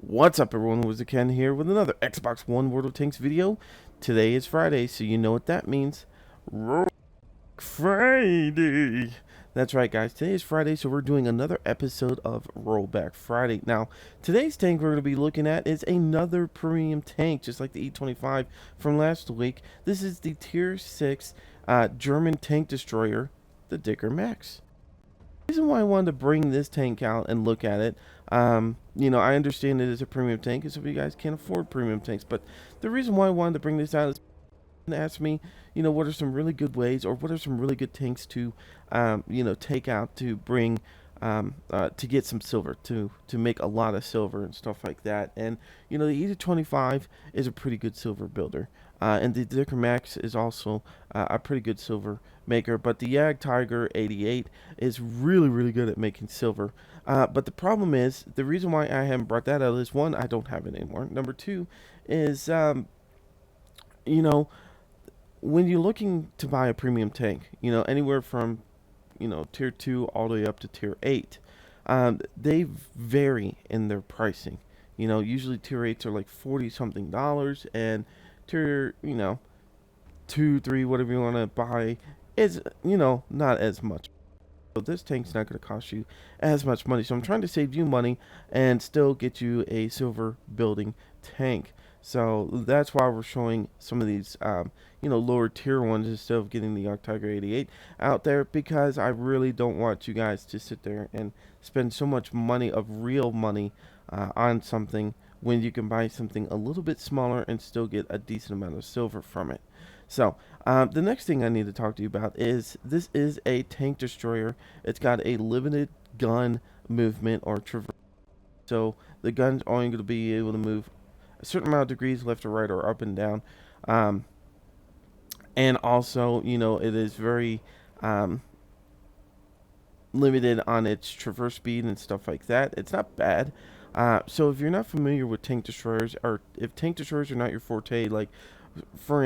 What's up, everyone? WizardKen here with another Xbox One World of Tanks video. Today is Friday, so you know what that means. Roll Friday. That's right, guys. Today is Friday, so we're doing another episode of Rollback Friday. Now, today's tank we're going to be looking at is another premium tank, just like the E25 from last week. This is the Tier 6 German tank destroyer, the Dicker Max. The reason why I wanted to bring this tank out and look at it, I understand it is a premium tank, and some of you guys can't afford premium tanks, but the reason why I wanted to bring this out is to ask me, what are some really good ways, or what are some really good tanks to, take out to bring, to get some silver, to make a lot of silver and stuff like that. And, the E25 is a pretty good silver builder. And the Dicker Max is also a pretty good silver maker, but the Yag Tiger 88 is really, really good at making silver. But the problem is, the reason why I haven't brought that out is, one, I don't have it anymore. Number two is, you know, when you're looking to buy a premium tank, anywhere from, tier 2 all the way up to tier 8, they vary in their pricing. Usually tier 8s are like 40 something dollars, and tier, 2, 3, whatever you want to buy is, not as much. So this tank's not going to cost you as much money. So I'm trying to save you money and still get you a silver building tank. So that's why we're showing some of these, lower tier ones instead of getting the Arc Tiger 88 out there, because I really don't want you guys to sit there and spend so much money of real money on something when you can buy something a little bit smaller and still get a decent amount of silver from it. So, the next thing I need to talk to you about is this is a tank destroyer. It's got a limited gun movement or traverse. So, the gun's only going to be able to move a certain amount of degrees left or right or up and down. And also, it is very limited on its traverse speed and stuff like that. It's not bad. So, if you're not familiar with tank destroyers, or if tank destroyers are not your forte, like, for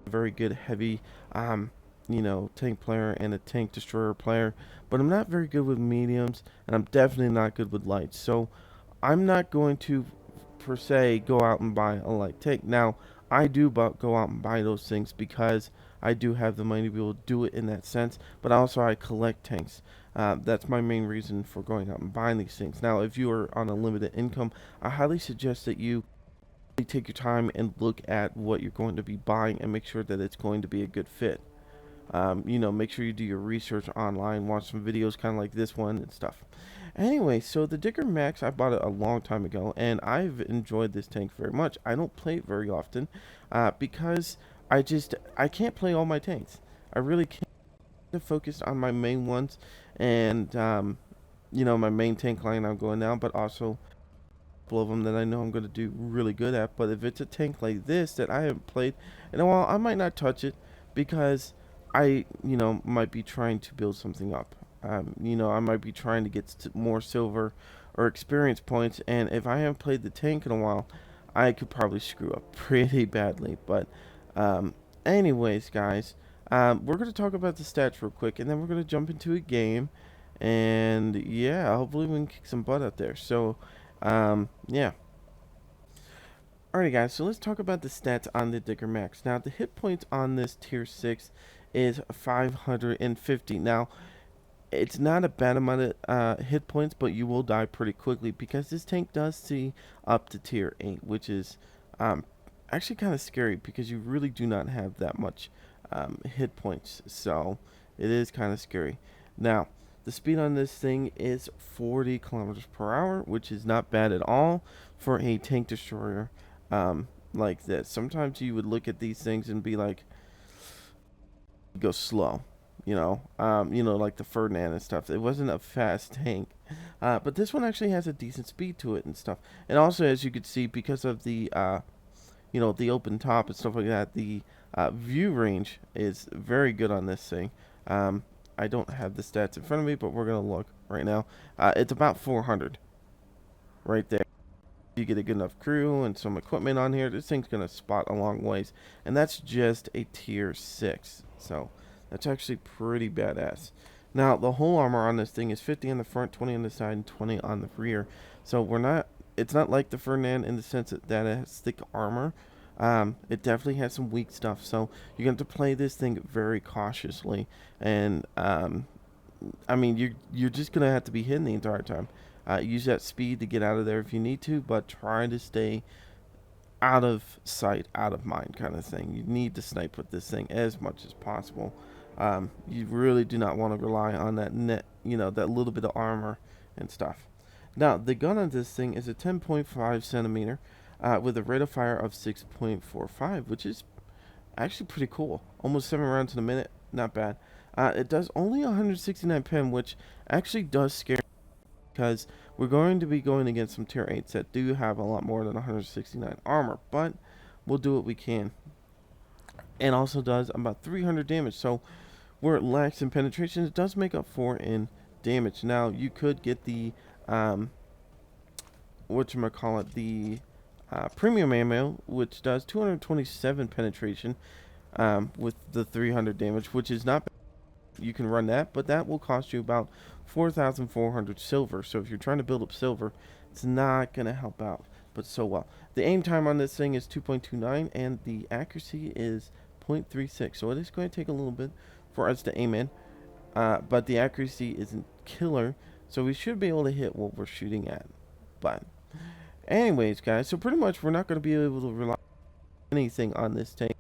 very good heavy tank player and a tank destroyer player, but I'm not very good with mediums, and I'm definitely not good with lights. So I'm not going to per se go out and buy a light tank. Now I do go out and buy those things because I do have the money to be able to do it in that sense, but also I collect tanks. That's my main reason for going out and buying these things. Now, if you are on a limited income, I highly suggest that you take your time and look at what you're going to be buying and make sure that it's going to be a good fit. Make sure you do your research online, watch some videos kind of like this one and stuff. Anyway, so the Dicker Max, I bought it a long time ago, and I've enjoyed this tank very much. I don't play it very often because I can't play all my tanks. I really can't focus on my main ones and, my main tank line I'm going down, but also of them that I know I'm going to do really good at. But if it's a tank like this that I haven't played in a while, I might not touch it because I, might be trying to build something up. I might be trying to get more silver or experience points, and if I haven't played the tank in a while, I could probably screw up pretty badly. But, anyways, guys, we're going to talk about the stats real quick, and then we're going to jump into a game. And yeah, hopefully we can kick some butt out there. So, yeah. Alrighty, guys, so let's talk about the stats on the Dicker Max. Now, the hit points on this tier 6 is 550. Now, it's not a bad amount of hit points, but you will die pretty quickly because this tank does see up to tier 8, which is actually kind of scary because you really do not have that much hit points. So, it is kind of scary. Now, the speed on this thing is 40 kilometers per hour, which is not bad at all for a tank destroyer like this. Sometimes you would look at these things and be like, go slow, like the Ferdinand and stuff. It wasn't a fast tank, but this one actually has a decent speed to it and stuff. And also, as you could see, because of the the open top and stuff like that, the view range is very good on this thing. I don't have the stats in front of me, but we're going to look right now. It's about 400 right there. You get a good enough crew and some equipment on here, this thing's going to spot a long ways. And that's just a tier 6. So that's actually pretty badass. Now, the whole armor on this thing is 50 on the front, 20 on the side, and 20 on the rear. So we're not it's not like the Ferdinand in the sense that it has thick armor. It definitely has some weak stuff, so you're going to have to play this thing very cautiously. And I mean, you're just going to have to be hidden the entire time. Use that speed to get out of there if you need to, but try to stay out of sight, out of mind kind of thing. You need to snipe with this thing as much as possible. You really do not want to rely on that net, that little bit of armor and stuff. Now, the gun on this thing is a 10.5 centimeter with a rate of fire of 6.45, which is actually pretty cool. Almost 7 rounds in a minute, not bad. It does only 169 pen, which actually does scare me because we're going to be going against some tier 8s that do have a lot more than 169 armor, but we'll do what we can. And also does about 300 damage, so where it lacks in penetration, it does make up for in damage. Now, you could get the, the premium ammo, which does 227 penetration with the 300 damage, which is not bad. You can run that, but that will cost you about 4,400 silver. So if you're trying to build up silver, it's not going to help out, but so well. The aim time on this thing is 2.29, and the accuracy is 0.36. So it is going to take a little bit for us to aim in, but the accuracy isn't killer, so we should be able to hit what we're shooting at. But anyways, guys, so pretty much we're not going to be able to rely on anything on this tank,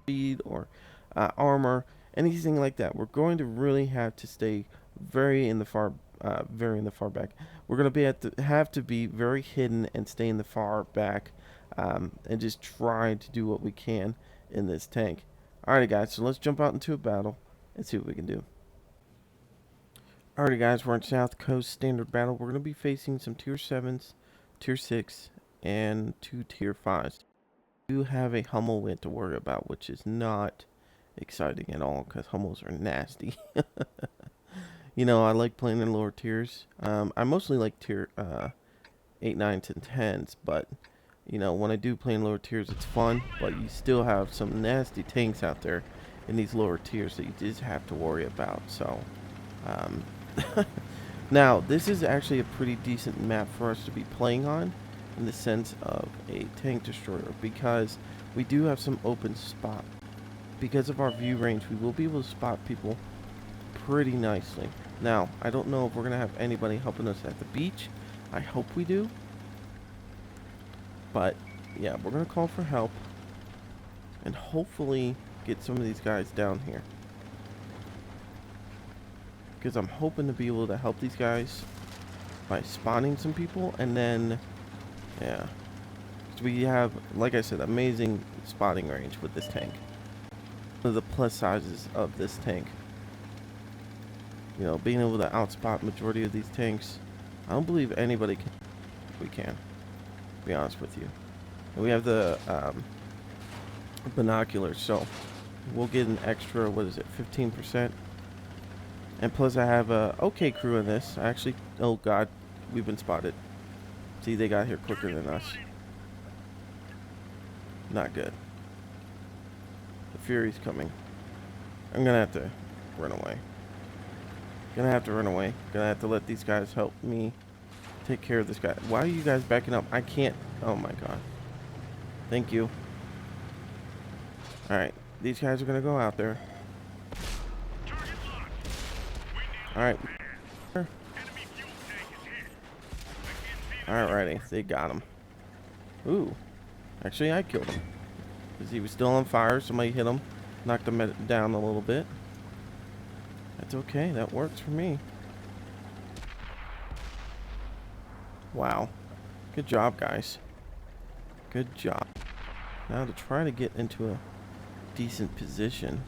speed or armor, anything like that. We're going to really have to stay very in the far back. We're going to have to be very hidden and stay in the far back, and just try to do what we can in this tank. Alrighty, guys, so let's jump out into a battle and see what we can do. Alrighty, guys, we're in South Coast Standard Battle. We're going to be facing some Tier 7s, Tier 6, and 2 Tier 5s. We do have a Hummel we have to worry about, which is not exciting at all, because Hummels are nasty. I like playing in lower tiers. I mostly like Tier 8, 9s, and 10s, but when I do play in lower tiers, it's fun, but you still have some nasty tanks out there in these lower tiers that you just have to worry about. So, now, this is actually a pretty decent map for us to be playing on in the sense of a tank destroyer, because we do have some open spot. Because of our view range, we will be able to spot people pretty nicely. Now, I don't know if we're going to have anybody helping us at the beach. I hope we do. But, yeah, we're going to call for help and hopefully get some of these guys down here. Because I'm hoping to be able to help these guys by spawning some people, and then, yeah. So we have, like I said, amazing spotting range with this tank. One of the plus sizes of this tank. Being able to outspot majority of these tanks. I don't believe anybody can. We can, to be honest with you. And we have the binoculars, so we'll get an extra, 15%. And plus I have a okay crew in this. Actually, oh god, we've been spotted. See, they got here quicker than us. Not good. The Fury's coming. I'm gonna have to run away. Gonna have to let these guys help me take care of this guy. Why are you guys backing up? I can't. Oh my god. Thank you. Alright. These guys are gonna go out there. Alright. Alrighty. They got him. Ooh. Actually, I killed him. Because he was still on fire. Somebody hit him. Knocked him down a little bit. That's okay. That works for me. Wow. Good job, guys. Good job. Now to try to get into a decent position.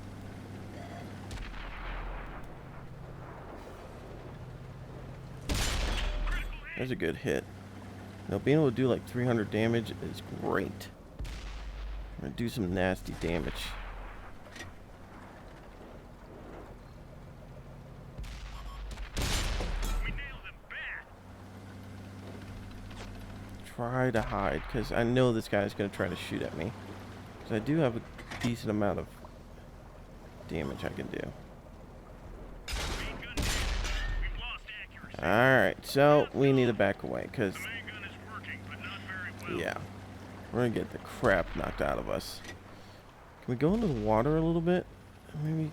There's a good hit. Being able to do like 300 damage is great. I'm going to do some nasty damage. Try to hide, because I know this guy's going to try to shoot at me. Because I do have a decent amount of damage I can do. Alright, so we need to back away, because Yeah. We're gonna get the crap knocked out of us. Can we go into the water a little bit? Maybe.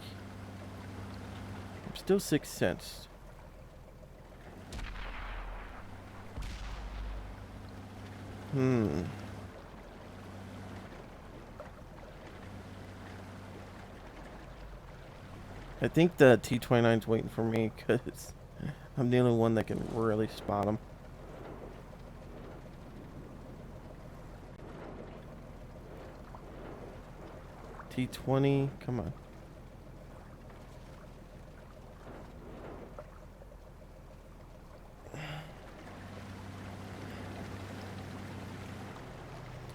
I'm still 6 cents. I think the T-29's waiting for me because I'm the only one that can really spot him. T-20, come on.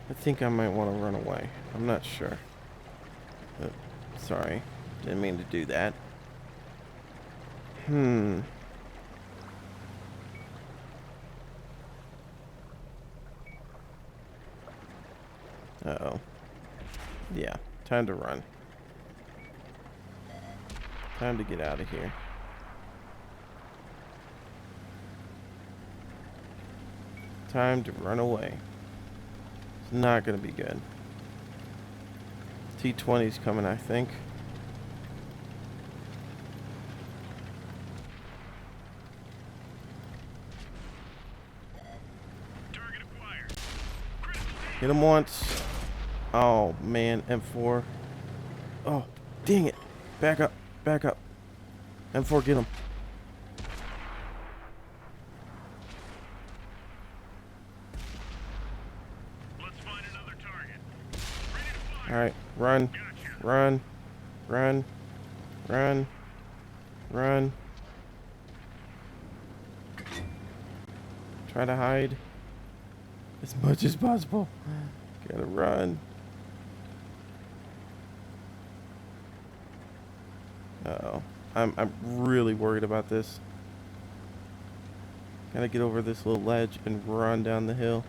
I think I might want to run away. I'm not sure. Sorry. Didn't mean to do that. Uh-oh. Yeah. Time to run. Time to get out of here. Time to run away. It's not going to be good. T-20's coming, I think. Target acquired. Hit him once. Oh, man. M4. Oh, dang it. Back up. Back up. M4, get him. Let's find another target. Ready to fire. Alright, run. Gotcha. Run. Run. Run. Run. Try to hide as much as possible. Gotta run. Uh-oh. I'm really worried about this. Gotta get over this little ledge and run down the hill.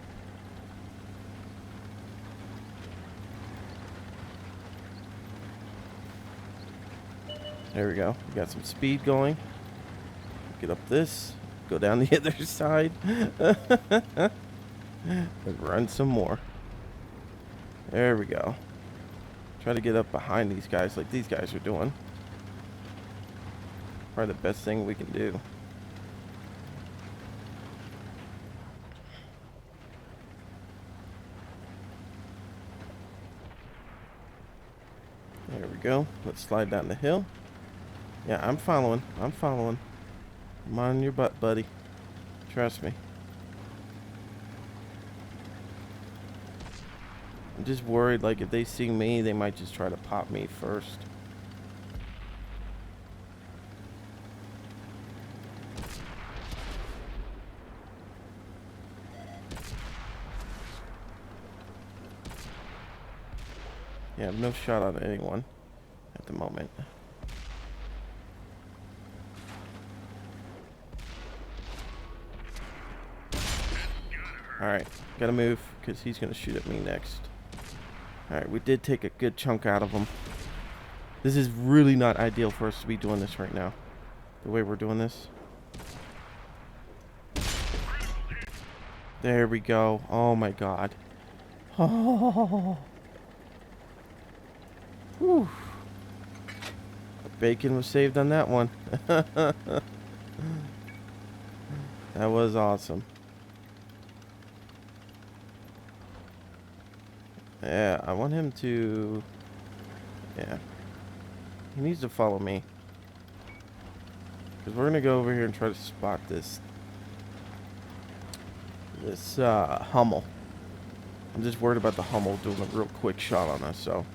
There we go. We got some speed going. Get up this. Go down the other side. And run some more. There we go. Try to get up behind these guys like these guys are doing. Probably the best thing we can do. There we go. Let's slide down the hill. Yeah, I'm following. I'm following. I'm on your butt, buddy. Trust me. I'm just worried, like, if they see me, they might just try to pop me first. Yeah, I have no shot on anyone at the moment. Alright, gotta move, because he's gonna shoot at me next. Alright, we did take a good chunk out of him. This is really not ideal for us to be doing this right now. The way we're doing this. There we go. Oh my god. Oh. Whew. Bacon was saved on that one. That was awesome. Yeah, I want him to... Yeah. He needs to follow me. Because we're going to go over here and try to spot this Hummel. I'm just worried about the Hummel doing a real quick shot on us, so...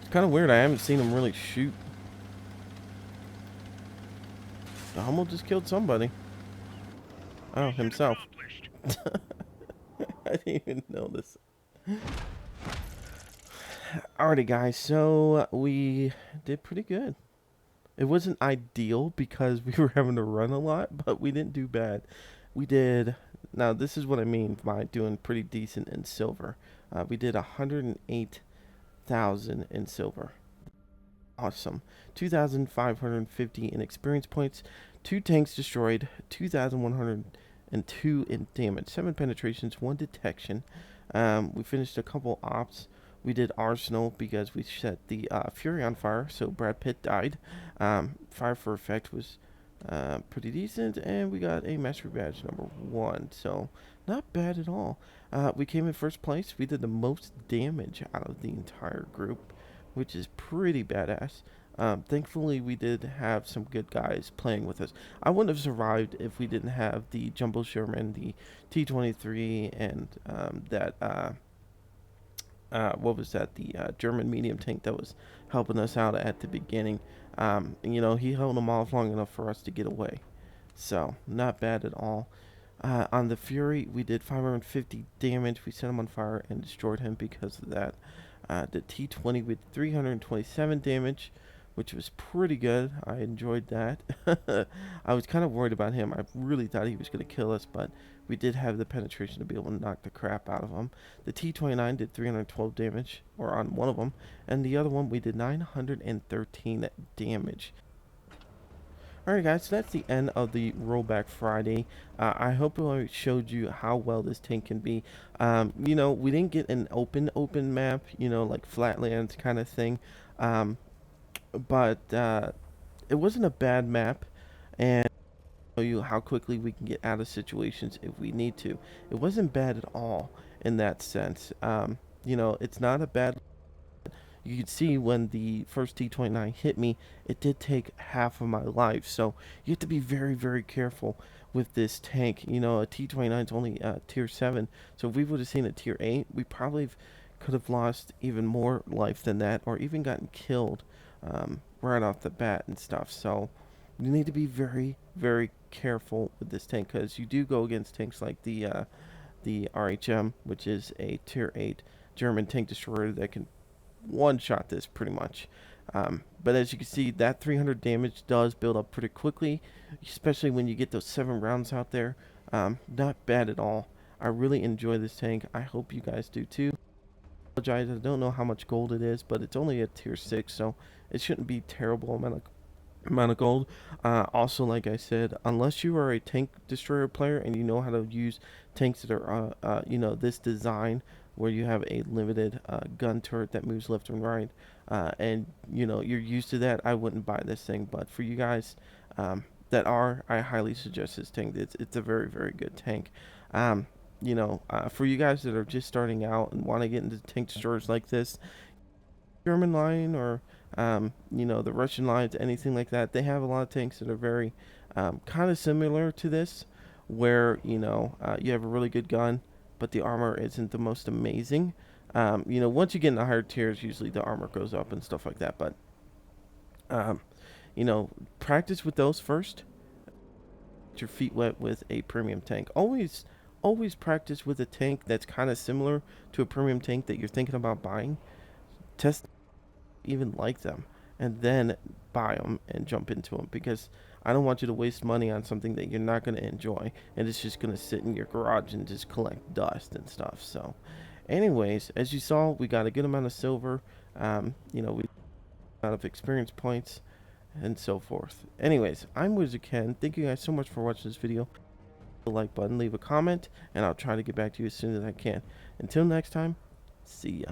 It's kind of weird. I haven't seen him really shoot. The Hummel just killed somebody. Oh, himself. I didn't even know this. Alrighty, guys. So we did pretty good. It wasn't ideal because we were having to run a lot, but we didn't do bad. We did. Now, this is what I mean by doing pretty decent in silver. We did 108,000 in silver. Awesome. 2,550 in experience points. 2 tanks destroyed. 2,100 and 2 in damage. 7 penetrations, 1 detection. We finished a couple ops. We did Arsenal because we set the Fury on fire, so Brad Pitt died. Fire for effect was pretty decent, and we got a mastery badge number 1, so not bad at all. We came in first place. We did the most damage out of the entire group, which is pretty badass. Thankfully, we did have some good guys playing with us. I wouldn't have survived if we didn't have the Jumbo Sherman, the T-23, and what was that? The German medium tank that was helping us out at the beginning. He held them off long enough for us to get away. So, not bad at all. On the Fury, we did 550 damage. We set him on fire and destroyed him because of that. The T-20 with 327 damage, which was pretty good. I enjoyed that. I was kind of worried about him. I really thought he was going to kill us, but we did have the penetration to be able to knock the crap out of him. The T-29 did 312 damage, or on one of them, and the other one we did 913 damage. Alright guys, so that's the end of the Rollback Friday. I hope I showed you how well this tank can be. We didn't get an open map, like Flatlands kind of thing. But it wasn't a bad map, and I'll show you how quickly we can get out of situations if we need to. It wasn't bad at all in that sense. It's not a bad. You could see when the first T-29 hit me, it did take half of my life. So you have to be very, very careful with this tank. A T-29 is only tier 7. So if we would have seen a tier 8, we probably could have lost even more life than that, or even gotten killed right off the bat and stuff. So you need to be very, very careful with this tank, because you do go against tanks like the RHM, which is a tier 8 German tank destroyer that can one-shot this pretty much. But as you can see, that 300 damage does build up pretty quickly, especially when you get those 7 rounds out there. Not bad at all. I really enjoy this tank. I hope you guys do too. I don't know how much gold it is, but it's only a tier 6, so it shouldn't be terrible amount of gold. Also, like I said, unless you are a tank destroyer player and you know how to use tanks that are this design, where you have a limited gun turret that moves left and right, and you're used to that, I wouldn't buy this thing. But for you guys that are, I highly suggest this tank. It's a very, very good tank. For you guys that are just starting out and want to get into tank destroyers like this, German line or the Russian lines, anything like that, they have a lot of tanks that are very kind of similar to this, where you have a really good gun, but the armor isn't the most amazing. Once you get in the higher tiers, usually the armor goes up and stuff like that. But practice with those first. Get your feet wet with a premium tank. Always practice with a tank that's kind of similar to a premium tank that you're thinking about buying. Test even like them, and then buy them and jump into them, because I don't want you to waste money on something that you're not going to enjoy, and it's just going to sit in your garage and just collect dust and stuff. So anyways, as you saw, we got a good amount of silver, we out of experience points and so forth. Anyways, I'm WizardKen. Thank you guys so much for watching this video. The like button, leave a comment, and I'll try to get back to you as soon as I can. Until next time, see ya.